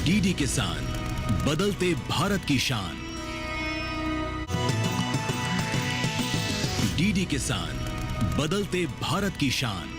DD किसान, बदलते भारत की शान। डीडी किसान, बदलते भारत की शान।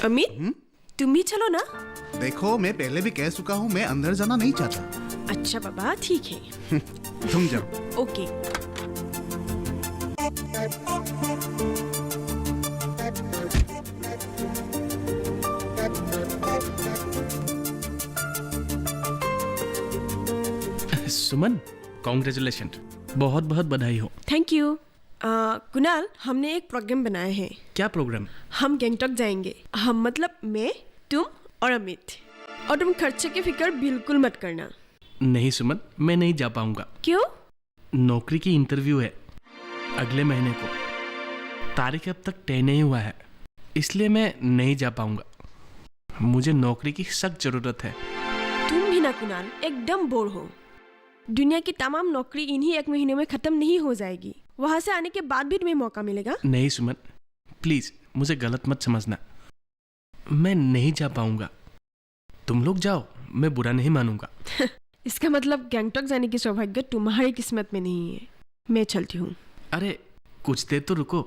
अमित, तुम भी चलो ना। देखो, मैं पहले भी कह चुका हूँ, मैं अंदर जाना नहीं चाहता। अच्छा बाबा, ठीक है। तुम जाओ। ओके। सुमन, कॉन्ग्रेचुलेशन, बहुत बहुत बधाई हो। Thank you. कुणाल, हमने एक प्रोग्राम बनाया है। क्या प्रोग्राम? हम गैंगटॉक जाएंगे। हम मतलब मैं, तुम और अमित। और तुम खर्चे की फिक्र बिल्कुल मत करना। नहीं सुमन, मैं नहीं जा पाऊंगा। क्यों? नौकरी की इंटरव्यू है अगले महीने को। तारीख अब तक तय नहीं हुआ है, इसलिए मैं नहीं जा पाऊंगा। मुझे नौकरी की सख्त जरूरत है। तुम भी ना कुणाल, एकदम बोर हो। दुनिया की तमाम नौकरी इन्हीं एक महीने में खत्म नहीं हो जाएगी। वहां से आने के बाद भी तुम्हें मौका मिलेगा। नहीं सुमन, प्लीज मुझे गलत मत समझना। मैं नहीं जा पाऊंगा। तुम लोग जाओ, मैं बुरा नहीं मानूंगा। इसका मतलब गैंगटॉक जाने की सौभाग्य तुम्हारी किस्मत में नहीं है। मैं चलती हूँ। अरे कुछ देर तो रुको।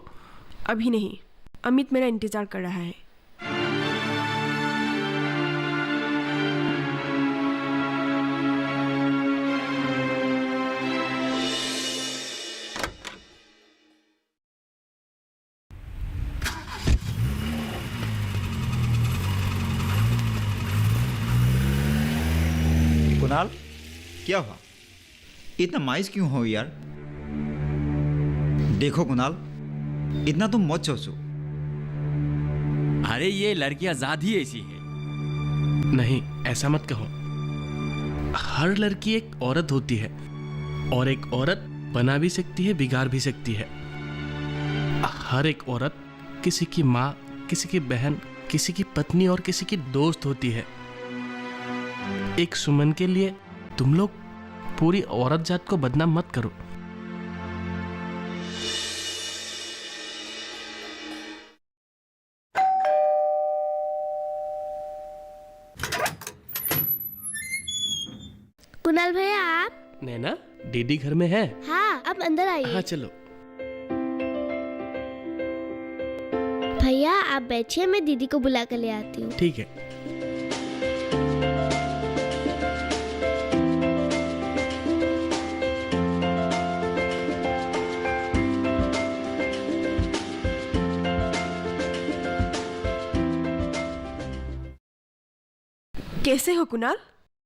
अभी नहीं, अमित मेरा इंतजार कर रहा है। कुणाल, क्या हुआ? इतना मायूस क्यों हो यार? देखो कुणाल, इतना तुम मत सोचो। अरे ये लड़कियां ज़ात ही ऐसी है। नहीं, ऐसा मत कहो। हर लड़की एक औरत होती है, और एक औरत बना भी सकती है, बिगाड़ भी सकती है। हर एक औरत किसी की माँ, किसी की बहन, किसी की पत्नी और किसी की दोस्त होती है। एक सुमन के लिए तुम लोग पूरी औरत जात को बदनाम मत करो। कुणाल भैया, आप? नैना, दीदी घर में है? हाँ, आप अंदर आइए। हाँ चलो। भैया आप बैठिए, मैं दीदी को बुला कर ले आती हूँ। ठीक है। कैसे हो कुणाल?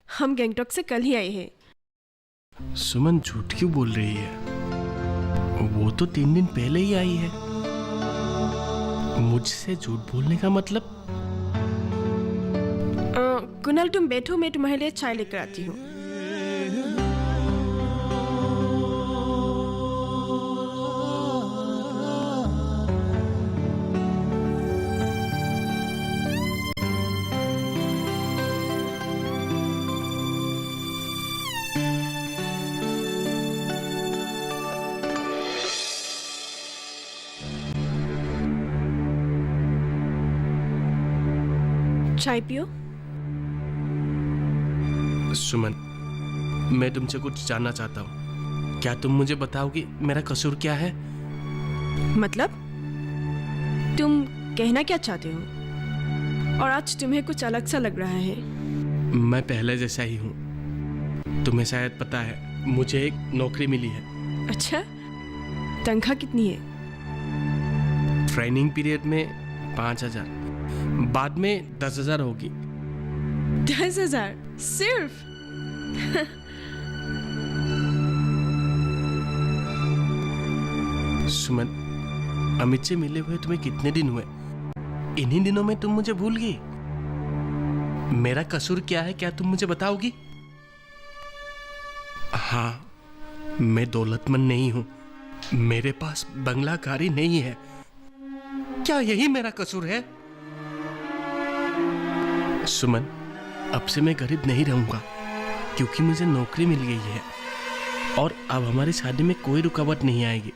हम गैंगटॉक से कल ही आए हैं। सुमन झूठ क्यों बोल रही है? वो तो 3 दिन पहले ही आई है। मुझसे झूठ बोलने का मतलब? कुणाल तुम बैठो, मैं तुम्हारे लिए चाय लेकर आती हूँ। चाय पियो। सुमन, मैं तुमसे कुछ जानना चाहता हूँ। क्या तुम मुझे बताओगी मेरा कसूर क्या है? मतलब तुम कहना क्या चाहते हो? और आज तुम्हें कुछ अलग सा लग रहा है। मैं पहले जैसा ही हूँ। तुम्हें शायद पता है, मुझे एक नौकरी मिली है। अच्छा, तनख्वाह कितनी है? ट्रेनिंग पीरियड में 5,000, बाद में 10,000 होगी। 10,000 सिर्फ? सुमन, अमित से मिले हुए तुम्हें कितने दिन हुए? इन्हीं दिनों में तुम मुझे भूल गई? मेरा कसूर क्या है, क्या तुम मुझे बताओगी? हाँ, मैं दौलतमंद नहीं हूं, मेरे पास बंगला गाड़ी नहीं है। क्या यही मेरा कसूर है? सुमन, अब से मैं गरीब नहीं रहूंगा, क्योंकि मुझे नौकरी मिल गई है और अब हमारी शादी में कोई रुकावट नहीं आएगी।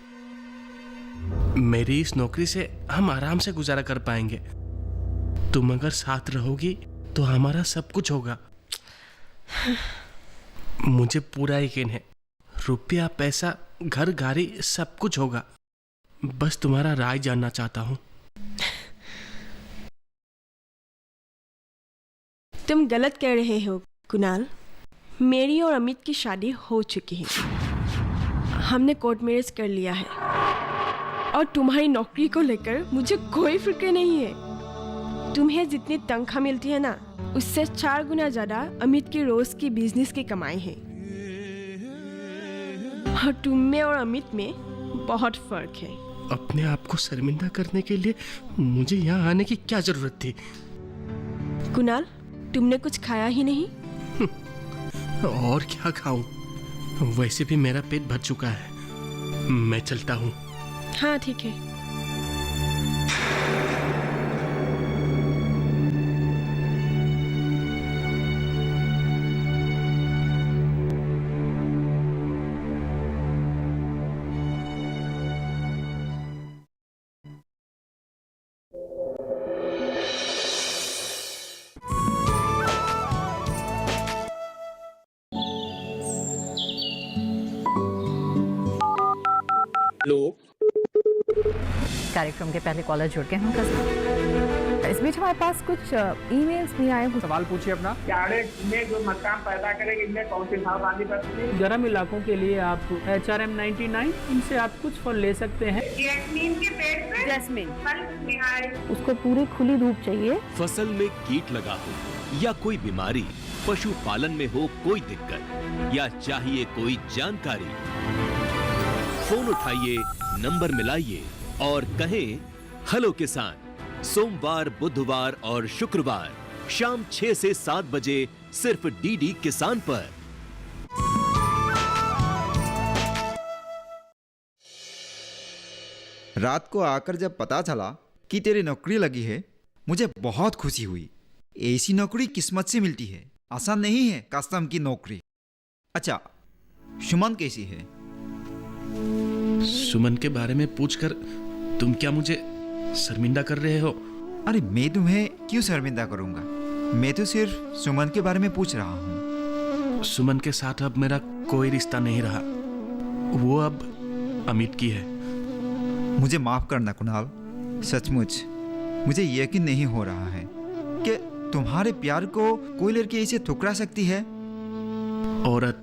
मेरी इस नौकरी से हम आराम से गुजारा कर पाएंगे। तुम अगर साथ रहोगी तो हमारा सब कुछ होगा। मुझे पूरा यकीन है, रुपया, पैसा, घर, गाड़ी सब कुछ होगा। बस तुम्हारा राय जानना चाहता हूं। तुम गलत कह रहे हो कुणाल। मेरी और अमित की शादी हो चुकी है। हमने कोर्ट मैरिज कर लिया है और तुम्हारी नौकरी को लेकर मुझे कोई फिक्र नहीं है। तुम्हें जितनी तनख्वाह मिलती है ना, उससे 4 गुना ज्यादा अमित की रोज की बिजनेस की कमाई है। और तुम में और अमित में बहुत फर्क है। अपने आप को शर्मिंदा करने के लिए मुझे यहाँ आने की क्या जरूरत थी? कुणाल, तुमने कुछ खाया ही नहीं? और क्या खाऊं? वैसे भी मेरा पेट भर चुका है। मैं चलता हूँ। हाँ ठीक है। कार्यक्रम के पहले कॉलर जुड़ गए हैं। इस बीच हमारे पास कुछ ईमेल्स भी आए हैं। सवाल पूछिए अपना। में जो मकान पैदा करेंगे, इनमें कौन सी सावधानी बरतनी है? गर्म इलाकों के लिए आप HRM 99, इनसे आप कुछ फल ले सकते हैं। जैस्मीन के पेड़ पे जैस्मिन, उसको पूरी खुली धूप चाहिए। फसल में कीट लगा हो या कोई बीमारी, पशुपालन में हो कोई दिक्कत या चाहिए कोई जानकारी, फोन उठाइए, नंबर मिलाइए और कहें हेलो किसान। सोमवार, बुधवार और शुक्रवार शाम 6 से 7 बजे सिर्फ डीडी किसान पर। रात को आकर जब पता चला कि तेरी नौकरी लगी है, मुझे बहुत खुशी हुई। ऐसी नौकरी किस्मत से मिलती है, आसान नहीं है कस्टम की नौकरी। अच्छा, सुमन कैसी है? सुमन के बारे में पूछकर तुम क्या मुझे शर्मिंदा कर रहे हो? अरे मैं तुम्हें क्यों शर्मिंदा करूंगा? मैं तो सिर्फ सुमन के बारे में पूछ रहा हूँ। सुमन के साथ अब मेरा कोई रिश्ता नहीं रहा, वो अब अमित की है। मुझे माफ करना कुणाल, सचमुच मुझे यकीन नहीं हो रहा है कि तुम्हारे प्यार को कोई लड़की ऐसे ठुकरा सकती है। औरत,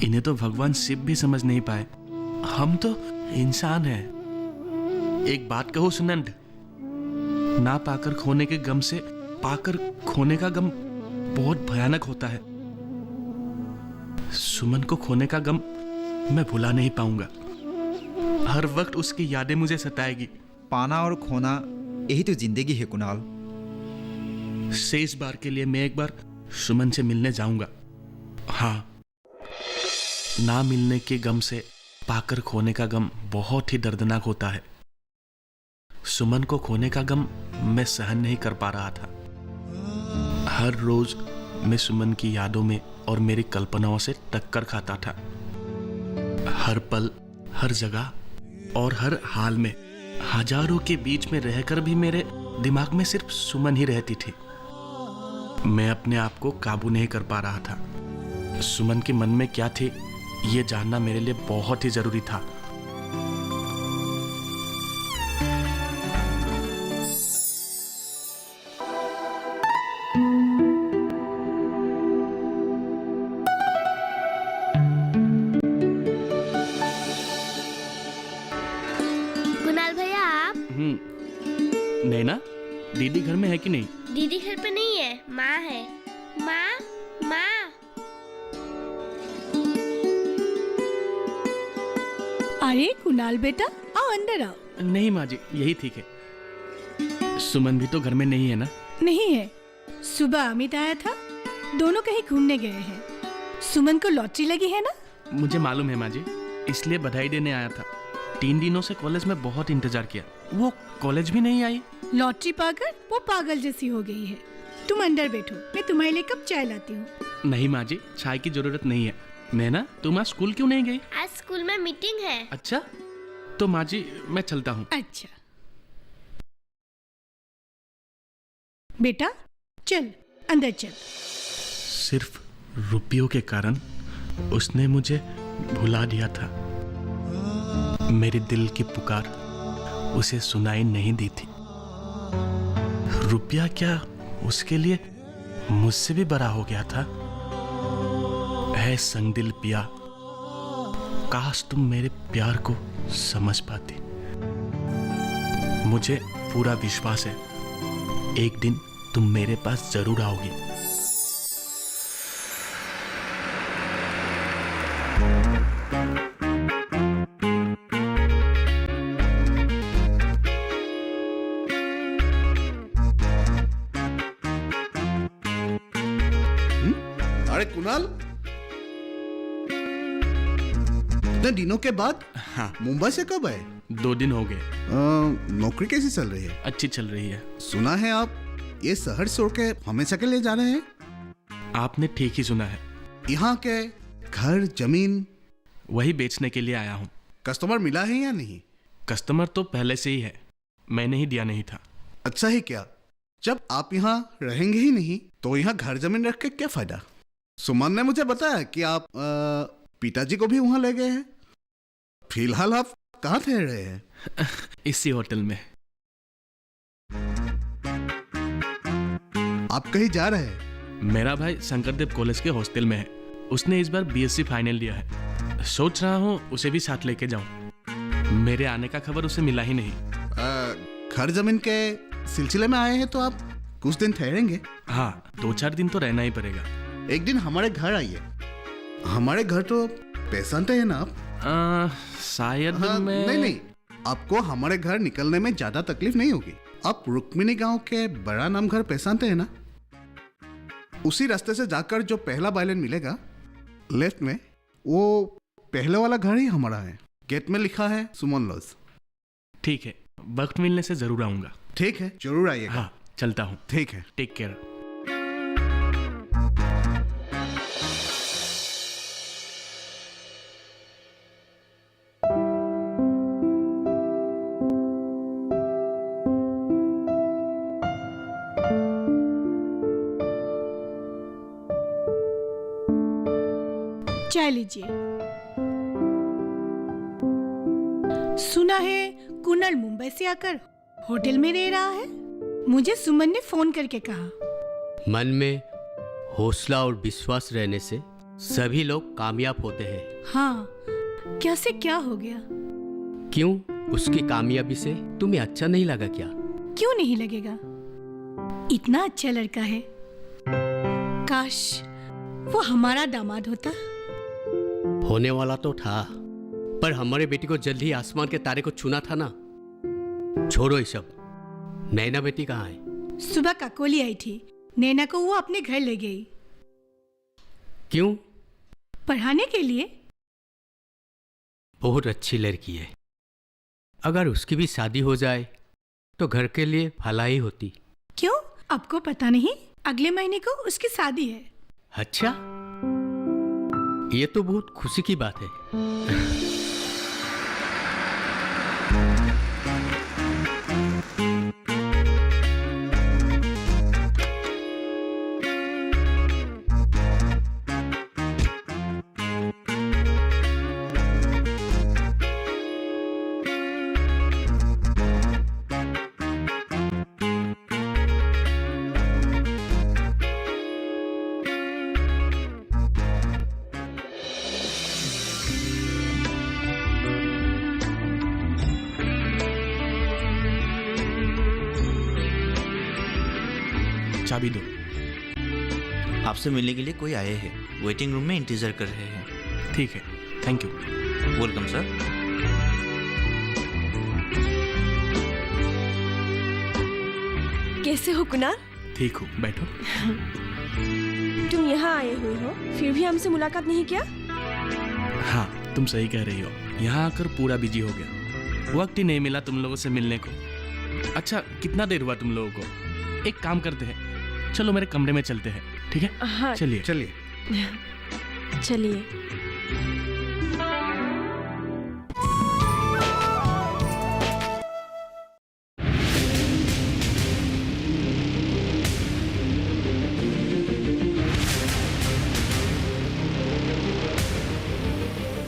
इन्हें तो भगवान शिव भी समझ नहीं पाए। हम तो इंसान हैं। एक बात कहो सुनंद, ना पाकर खोने के गम से पाकर खोने का गम बहुत भयानक होता है। सुमन को खोने का गम मैं भुला नहीं पाऊंगा। हर वक्त उसकी यादें मुझे सताएगी। पाना और खोना यही तो जिंदगी है कुणाल। शेष बार के लिए मैं एक बार सुमन से मिलने जाऊंगा। हाँ, ना मिलने के गम से पाकर खोने का गम बहुत ही दर्दनाक होता है। सुमन को खोने का गम मैं सहन नहीं कर पा रहा था। हर रोज मैं सुमन की यादों में और मेरी कल्पनाओं से टक्कर खाता था। हर पल, हर जगह और हर हाल में हजारों के बीच में रहकर भी मेरे दिमाग में सिर्फ सुमन ही रहती थी। मैं अपने आप को काबू नहीं कर पा रहा था। सुमन के मन में क्या थी, ये जानना मेरे लिए बहुत ही जरूरी था। कुणाल भैया, आप? नैना, दीदी घर में है कि नहीं? दीदी घर पे नहीं है, माँ है। माँ, माँ। अरे कुणाल बेटा, आओ अंदर आओ। नहीं माँ जी, यही ठीक है। सुमन भी तो घर में नहीं है ना? नहीं है, सुबह अमित आया था, दोनों कहीं घूमने गए हैं। सुमन को लॉटरी लगी है ना? मुझे मालूम है माँ जी, इसलिए बधाई देने आया था। 3 दिनों से कॉलेज में बहुत इंतजार किया, वो कॉलेज भी नहीं आई। लॉटरी पाकर वो पागल जैसी हो गई है। तुम अंदर बैठो, मैं तुम्हारे लिए कप चाय लाती हूँ। नहीं माँ जी, चाय की जरूरत नहीं है। नैना, तुम आज स्कूल क्यों नहीं गई? आज स्कूल में मीटिंग है। अच्छा, तो माँ जी मैं चलता हूँ। अच्छा बेटा, चल अंदर चल। सिर्फ रुपयों के कारण उसने मुझे भुला दिया था। मेरे दिल की पुकार उसे सुनाई नहीं दी थी। रुपया क्या उसके लिए मुझसे भी बड़ा हो गया था? ऐ संगदिल पिया, काश तुम मेरे प्यार को समझ पाती। मुझे पूरा विश्वास है एक दिन तुम मेरे पास जरूर आओगी। अरे कुणाल, इतने दिनों के बाद मुंबई से कब आए? 2 दिन हो गए। नौकरी कैसी चल रही है? अच्छी चल रही है। सुना है आप ये शहर छोड़ के हमेशा के लिए जा रहे हैं? आपने ठीक ही सुना है। यहाँ के घर जमीन वही बेचने के लिए आया हूँ। कस्टमर मिला है या नहीं? कस्टमर तो पहले से ही है, मैंने ही दिया नहीं था। अच्छा ही क्या, जब आप यहाँ रहेंगे ही नहीं तो यहाँ घर जमीन रख के क्या फायदा? सुमन ने मुझे बताया कि आप पिताजी को भी वहाँ ले गए हैं। फिलहाल आप कहाँ ठहर रहे हैं? इसी होटल में। आप कहीं जा रहे हैं? मेरा भाई शंकरदेव कॉलेज के हॉस्टल में है। उसने इस बार बीएससी फाइनल लिया है। सोच रहा हूँ उसे भी साथ लेके जाऊं। मेरे आने का खबर उसे मिला ही नहीं। घर जमीन के सिलसिले में आए हैं तो आप कुछ दिन ठहरेंगे? हाँ, 2-4 दिन तो रहना ही पड़ेगा। एक दिन हमारे घर आइए। हमारे घर तो पहचानते हैं ना आप? शायद मैं... नहीं, आपको हमारे घर निकलने में ज्यादा तकलीफ नहीं होगी। आप रुक्मिणी गांव के बड़ा नाम घर पहचानते हैं ना? उसी रास्ते से जाकर जो पहला बाइलेन मिलेगा लेफ्ट में, वो पहले वाला घर ही हमारा है। गेट में लिखा है सुमन लॉज। ठीक है, वक्त मिलने से जरूर आऊंगा। ठीक है, जरूर आइएगा। हाँ, चलता हूँ। ठीक है, टेक केयर। चाय लीजिए। सुना है कुणाल मुंबई से आकर होटल में रह रहा है। मुझे सुमन ने फोन करके कहा। मन में हौसला और विश्वास रहने से सभी लोग कामयाब होते हैं। हाँ, कैसे क्या हो गया? क्यों, उसकी कामयाबी से तुम्हें अच्छा नहीं लगा क्या? क्यों नहीं लगेगा, इतना अच्छा लड़का है। काश वो हमारा दामाद होता। होने वाला तो था, पर हमारे बेटी को जल्द ही आसमान के तारे को छूना था ना। छोड़ो ये सब। नैना बेटी कहाँ है? सुबह काकोली आई थी, नैना को वो अपने घर ले गई। क्यों? पढ़ाने के लिए। बहुत अच्छी लड़की है, अगर उसकी भी शादी हो जाए तो घर के लिए भलाई होती। क्यों, आपको पता नहीं? अगले महीने को उसकी शादी है। अच्छा, ये तो बहुत खुशी की बात है। चाबी दो। आपसे मिलने के लिए कोई आए हैं, वेटिंग रूम में इंतजार कर रहे हैं। ठीक है, थैंक यू। Welcome sir. कैसे हो कुणाल? ठीक हूँ, बैठो। तुम यहाँ आए हुए हो, फिर भी हमसे मुलाकात नहीं किया? हाँ, तुम सही कह रही हो। यहाँ आकर पूरा बिजी हो गया, वक्त ही नहीं मिला तुम लोगों से मिलने को। अच्छा, कितना देर हुआ तुम लोगों को? एक काम करते हैं, चलो मेरे कमरे में चलते हैं, ठीक है? हाँ चलिए चलिए चलिए।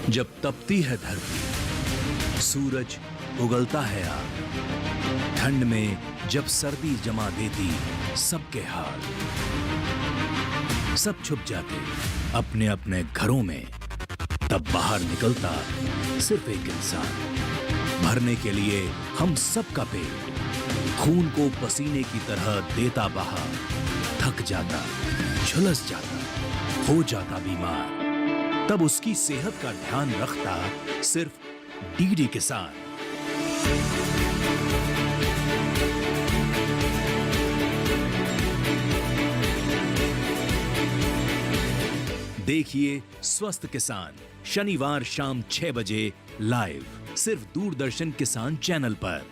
जब तपती है धरती, सूरज उगलता है आग, ठंड में जब सर्दी जमा देती सबके हाल, सब छुप जाते अपने अपने घरों में, तब बाहर निकलता सिर्फ एक इंसान, भरने के लिए हम सबका पेट, खून को पसीने की तरह देता बहा, थक जाता, झुलस जाता, हो जाता बीमार, तब उसकी सेहत का ध्यान रखता सिर्फ डीडी किसान। देखिए स्वस्थ किसान शनिवार शाम 6 बजे लाइव, सिर्फ दूरदर्शन किसान चैनल पर।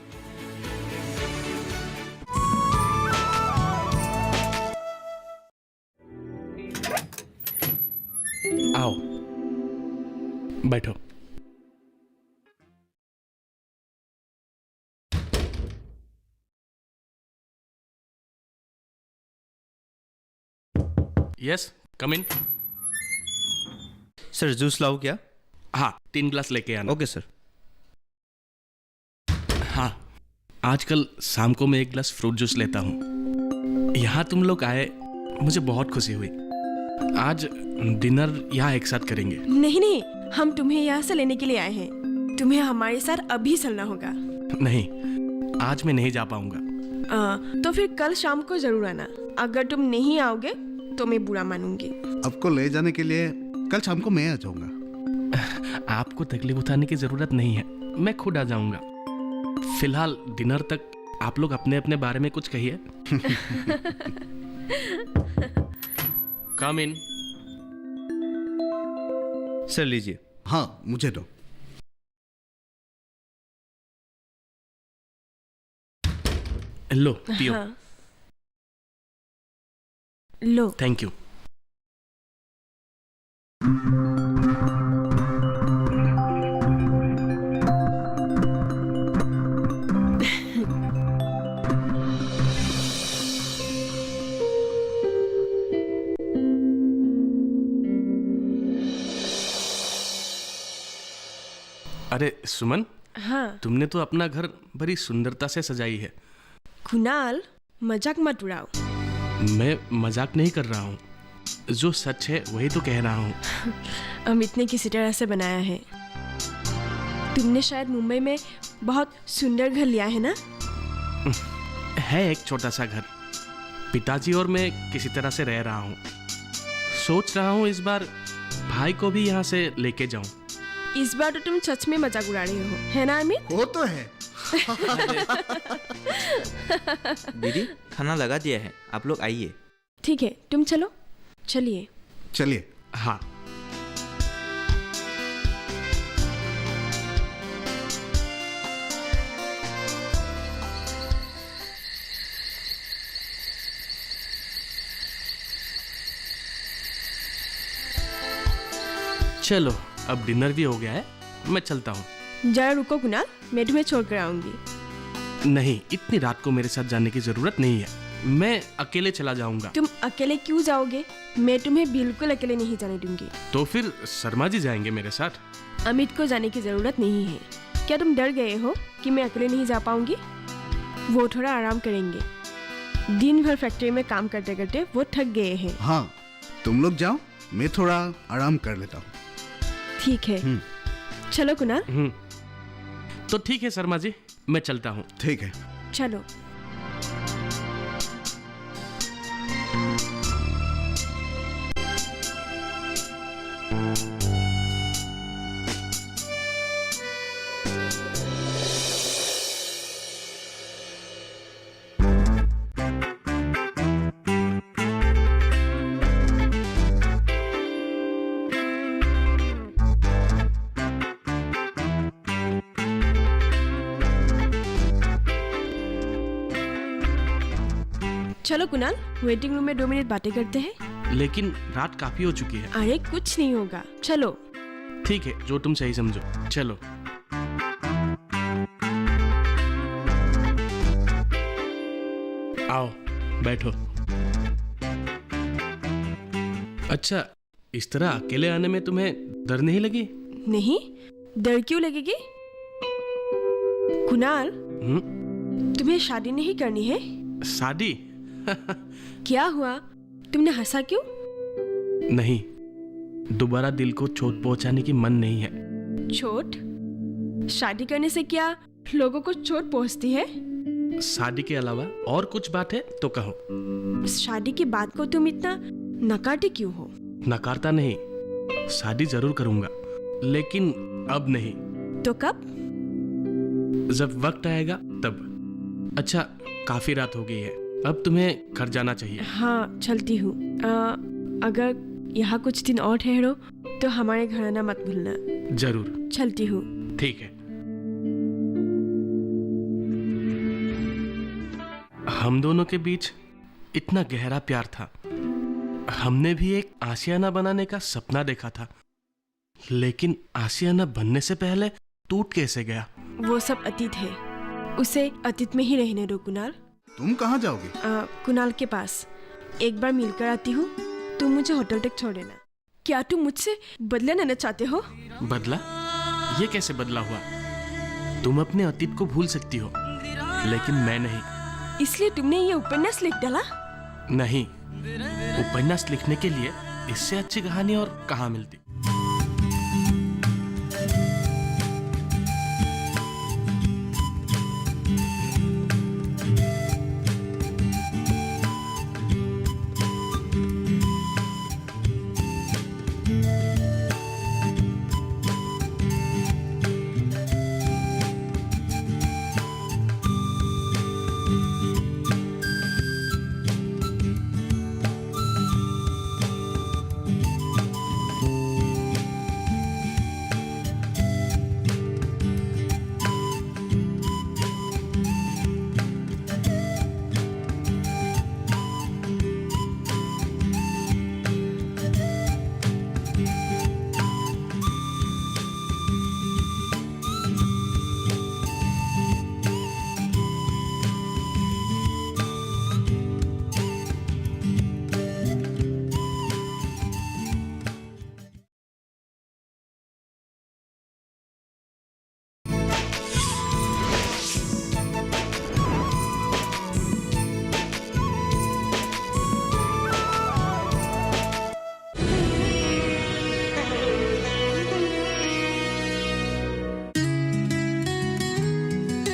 आओ, बैठो। यस, कम इन। सर जूस लाओ क्या? हाँ, 3 ग्लास लेके आना। Okay sir. हाँ, आजकल शाम को मैं 1 ग्लास फ्रूट जूस लेता हूँ। यहाँ तुम लोग आए, मुझे बहुत खुशी हुई। आज डिनर यहाँ एक साथ करेंगे। नहीं नहीं, हम तुम्हें यहाँ से लेने के लिए आए हैं। तुम्हें हमारे साथ अभी चलना होगा। नहीं, आज मैं नहीं जा पाऊंगा। तो फिर कल शाम को जरूर आना। अगर तुम नहीं आओगे तो मैं बुरा मानूंगी। आपको ले जाने के लिए कल शाम को मैं आ जाऊंगा। आपको तकलीफ उठाने की जरूरत नहीं है, मैं खुद आ जाऊंगा। फिलहाल डिनर तक आप लोग अपने अपने बारे में कुछ कहिए। कम इन। सर लीजिए। हाँ, मुझे दो। लो, पियो। हाँ। लो। Thank you. अरे सुमन, हाँ। तुमने तो अपना घर बड़ी सुंदरता से सजाई है। कुणाल, मजाक मत उड़ाओ। मैं मजाक नहीं कर रहा हूँ, जो सच है वही तो कह रहा हूँ। अमित ने किसी तरह से बनाया है। तुमने शायद मुंबई में बहुत सुंदर घर लिया है ना? है एक छोटा सा घर। पिताजी और मैं किसी तरह से रह रहा हूँ। सोच रहा हूँ इस बार भाई को भी यहाँ से लेके जाऊँ। इस बार तो तुम सच में मजाक उड़ा रहे हो, है ना अमित? वो तो है। दीदी खाना लगा दिया है, आप लोग आइए। ठीक है, तुम चलो। चलिए चलिए। हाँ। चलो, अब डिनर भी हो गया है, मैं चलता हूँ। जरा रुको कुणाल, मैं तुम्हें छोड़कर आऊंगी। नहीं, इतनी रात को मेरे साथ जाने की जरूरत नहीं है, मैं अकेले चला जाऊंगा। तुम अकेले क्यों जाओगे? मैं तुम्हें बिल्कुल अकेले नहीं जाने दूंगी। तो फिर शर्मा जी जाएंगे मेरे साथ। अमित को जाने की जरूरत नहीं है। क्या तुम डर गए हो कि मैं अकेले नहीं जा पाऊंगी? वो थोड़ा आराम करेंगे। दिन भर फैक्ट्री में काम करते करते वो थक गए हैं। हाँ, तुम लोग जाओ, मैं थोड़ा आराम कर लेता हूँ। ठीक है, चलो कुणाल। तो ठीक है शर्मा जी, मैं चलता हूँ। ठीक है, चलो। चलो कुणाल, वेटिंग रूम में 2 मिनट बातें करते हैं। लेकिन रात काफी हो चुकी है। अरे कुछ नहीं होगा, चलो। ठीक है, जो तुम सही समझो, चलो। आओ बैठो। अच्छा, इस तरह अकेले आने में तुम्हें डर नहीं लगी? नहीं, डर क्यों लगेगी? कुणाल, तुम्हें शादी नहीं करनी है? शादी? क्या हुआ, तुमने हंसा क्यों? नहीं, दोबारा दिल को चोट पहुंचाने की मन नहीं है। चोट? शादी करने से क्या लोगों को चोट पहुंचती है? शादी के अलावा और कुछ बात है तो कहो। शादी की बात को तुम इतना नकारते क्यों हो? नकारता नहीं, शादी जरूर करूंगा, लेकिन अब नहीं। तो कब? जब वक्त आएगा तब। अच्छा, काफी रात हो गई है, अब तुम्हें घर जाना चाहिए। हाँ, चलती हूँ। अगर यहाँ कुछ दिन और ठहरो तो हमारे घर आना मत भूलना। जरूर। चलती हूँ। ठीक है। हम दोनों के बीच इतना गहरा प्यार था। हमने भी एक आशियाना बनाने का सपना देखा था, लेकिन आशियाना बनने से पहले टूट कैसे गया? वो सब अतीत है, उसे अतीत में ही रहने दो कुणाल। तुम कहाँ जाओगे? कुणाल के पास एक बार मिलकर आती हूँ। तुम मुझे होटल तक छोड़ देना। क्या तुम मुझसे बदला लेना चाहते हो? बदला? ये कैसे बदला हुआ? तुम अपने अतीत को भूल सकती हो, लेकिन मैं नहीं। इसलिए तुमने ये उपन्यास लिख डाला? नहीं, उपन्यास लिखने के लिए इससे अच्छी कहानी और कहाँ मिलती।